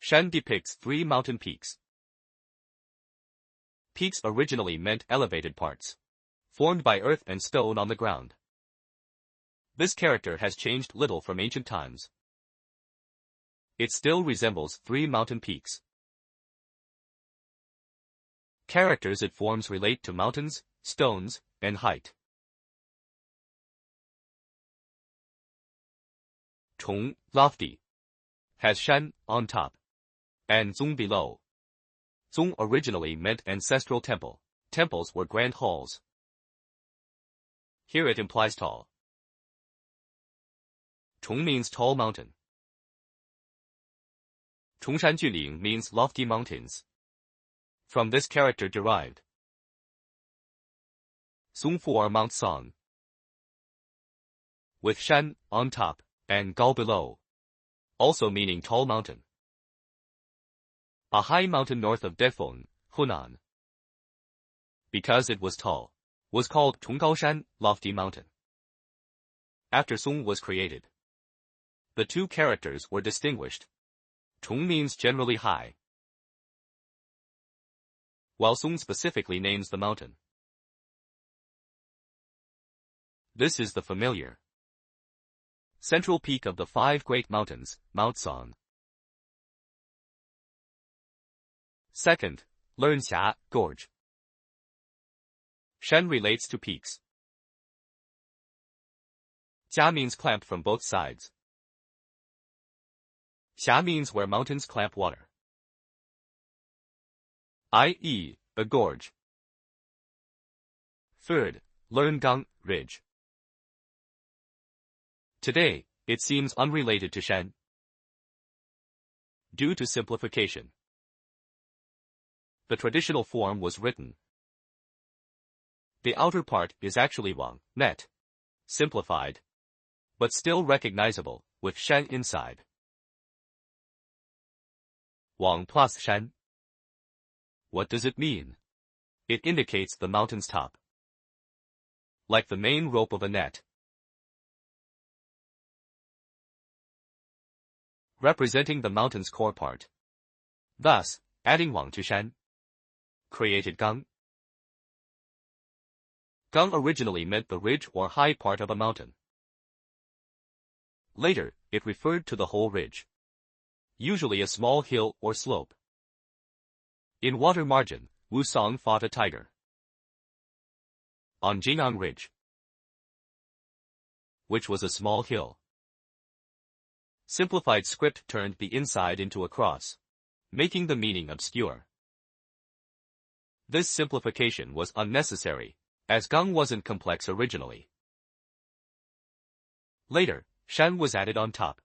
Shan depicts 3 mountain peaks. Peaks originally meant elevated parts, formed by earth and stone on the ground. This character has changed little from ancient times. It still resembles 3 mountain peaks. Characters it forms relate to mountains, stones, and height. Chong, lofty, has shan on top, and zong below. Zong originally meant ancestral temple. Temples were grand halls. Here it implies tall. Chong means tall mountain. Chongshan Junling means lofty mountains. From this character derived. Zongfu or Mount Song, with shan on top and gao below, also meaning tall mountain. A high mountain north of Defeng, Hunan, because it was tall, was called Chonggaoshan, lofty mountain. After Song was created, the 2 characters were distinguished. Chong means generally high, while Song specifically names the mountain. This is the familiar central peak of the 5 great mountains, Mount Song. Second, learn Xia, gorge. Shan relates to peaks. Jia means clamped from both sides. Xia means where mountains clamp water, i.e., a gorge. Third, learn gang, ridge. Today, it seems unrelated to shan, due to simplification. The traditional form was written. The outer part is actually wang, net, simplified, but still recognizable, with shan inside. Wang plus shan. What does it mean? It indicates the mountain's top, like the main rope of a net, representing the mountain's core part. Thus, adding wang to shan created gang. Gang originally meant the ridge or high part of a mountain. Later, it referred to the whole ridge, usually a small hill or slope. In water margin, Wusong fought a tiger on Jingang Ridge, which was a small hill. Simplified script turned the inside into a cross, making the meaning obscure. This simplification was unnecessary, as gang wasn't complex originally. Later, shan was added on top,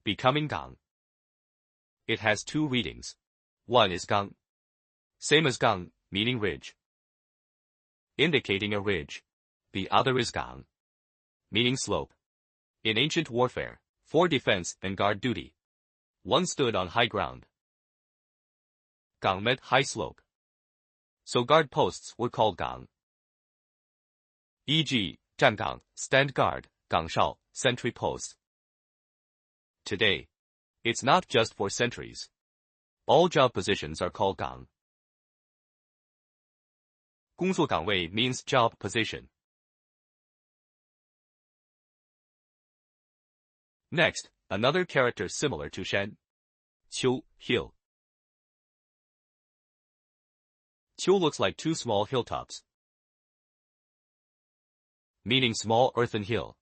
becoming gang. It has 2 readings. One is gang, same as gang, meaning ridge, indicating a ridge. The other is gang, meaning slope. In ancient warfare, for defense and guard duty, one stood on high ground. Gang meant high slope, so guard posts were called gang. E.g., 站岗, stand guard, 岗哨, sentry post. Today, it's not just for sentries. All job positions are called gang. 工作岗位 means job position. Next, another character similar to shan. Qiu, hill. Qiu looks like 2 small hilltops, meaning small earthen hill.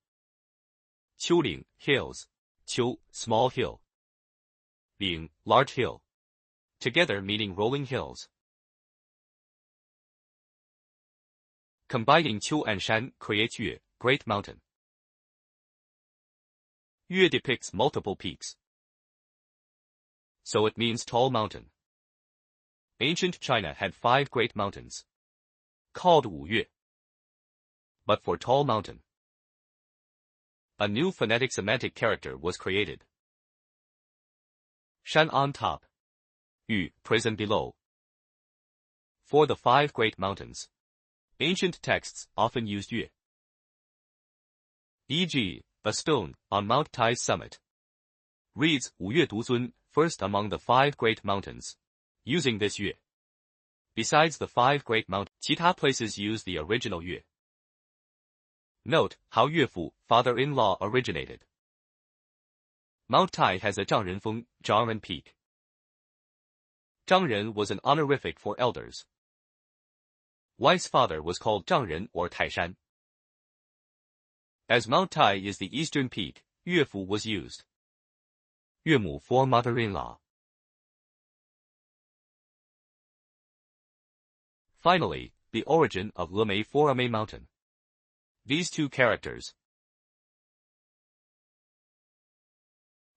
Qiuling, hills. Qiu, small hill. Ling, large hill. Together meaning rolling hills. Combining Qiu and shan creates Yue, great mountain. Yue depicts multiple peaks, so it means tall mountain. Ancient China had 5 great mountains, called Wu Yue. But for tall mountain, a new phonetic semantic character was created. Shan on top, Yu present below. For the 5 great mountains, ancient texts often used Yue. E.g., a stone on Mount Tai's summit reads 五岳独尊 first among the 5 great mountains, using this 月. Besides the 5 great mountains, 其他 places use the original 月. Note how 岳父, father-in-law, originated. Mount Tai has a 丈人峰, Zhangren Peak. Zhangren was an honorific for elders. Wai's father was called Zhangren or Taishan. As Mount Tai is the eastern peak, 岳父 was used. 岳母 for mother-in-law. Finally, the origin of Emei for Emei Mountain. These 2 characters.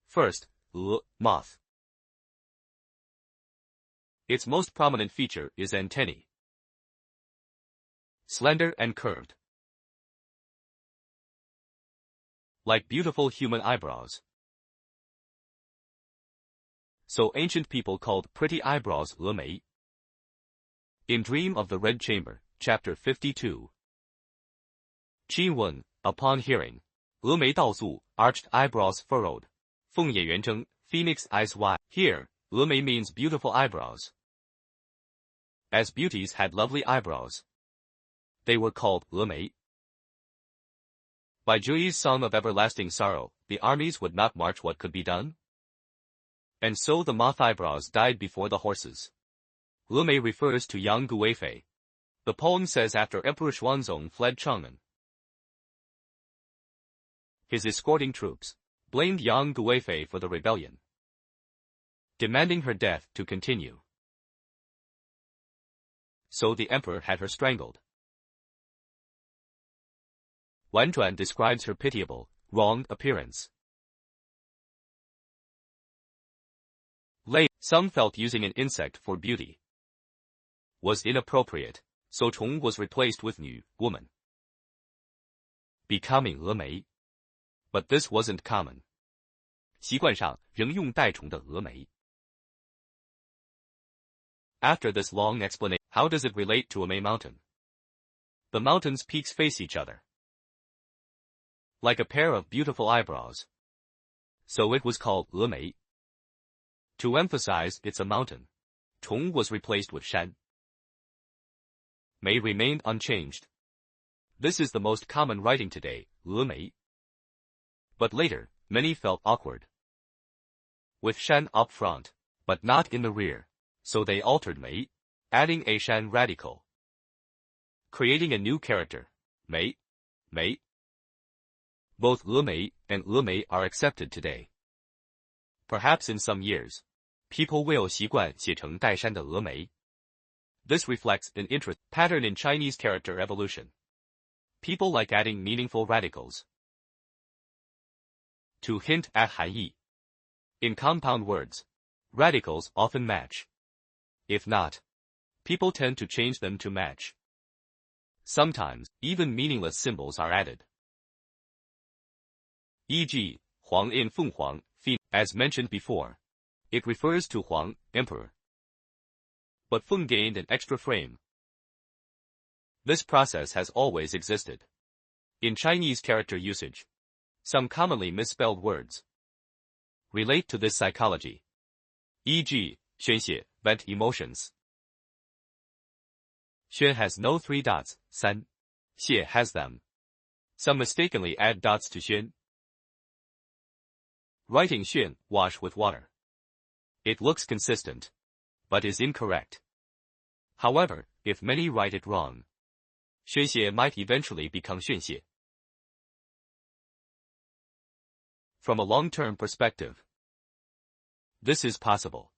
First, moth. Its most prominent feature is antennae. Slender and curved. Like beautiful human eyebrows. So ancient people called pretty eyebrows Emei. In Dream of the Red Chamber, chapter 52. Qin Wen, upon hearing, 峨眉倒竖, arched eyebrows furrowed. 凤眼圆睁, phoenix eyes wide. Here, 峨眉 means beautiful eyebrows. As beauties had lovely eyebrows, they were called 峨眉. By Juyi's song of everlasting sorrow, the armies would not march. What could be done? And so the moth eyebrows died before the horses. 峨眉 refers to Yang Guifei. The poem says after Emperor Xuanzong fled Chang'an, his escorting troops blamed Yang Guifei for the rebellion, demanding her death to continue. So the emperor had her strangled. Wanzhuan describes her pitiable, wronged appearance. Some felt using an insect for beauty was inappropriate, so 虫 was replaced with 女, woman, becoming 峨眉. But this wasn't common. 习惯上仍用带虫的峨眉. After this long explanation, how does it relate to Emei Mountain? The mountain's peaks face each other, like a pair of beautiful eyebrows. So it was called 峨眉. To emphasize it's a mountain, 虫 was replaced with 山. Mei remained unchanged. This is the most common writing today, 峨眉. But later, many felt awkward with shan up front, but not in the rear, so they altered mei, adding a shan radical, creating a new character, mei. Both 峨眉 and 峨眉 are accepted today. Perhaps in some years, people will 习惯写成带山的峨眉. This reflects an interest pattern in Chinese character evolution. People like adding meaningful radicals to hint at 含义. In compound words, radicals often match. If not, people tend to change them to match. Sometimes, even meaningless symbols are added. E.g., Huang in Feng Huang, as mentioned before. It refers to Huang, emperor. But Feng gained an extra frame. This process has always existed. In Chinese character usage, some commonly misspelled words relate to this psychology. E.g., 宣泄, vent emotions. 宣 has no 3 dots, 三. 泄 has them. Some mistakenly add dots to 宣. Writing 宣, wash with water. It looks consistent, but is incorrect. However, if many write it wrong, 宣泄 might eventually become 宣泄. From a long-term perspective, this is possible.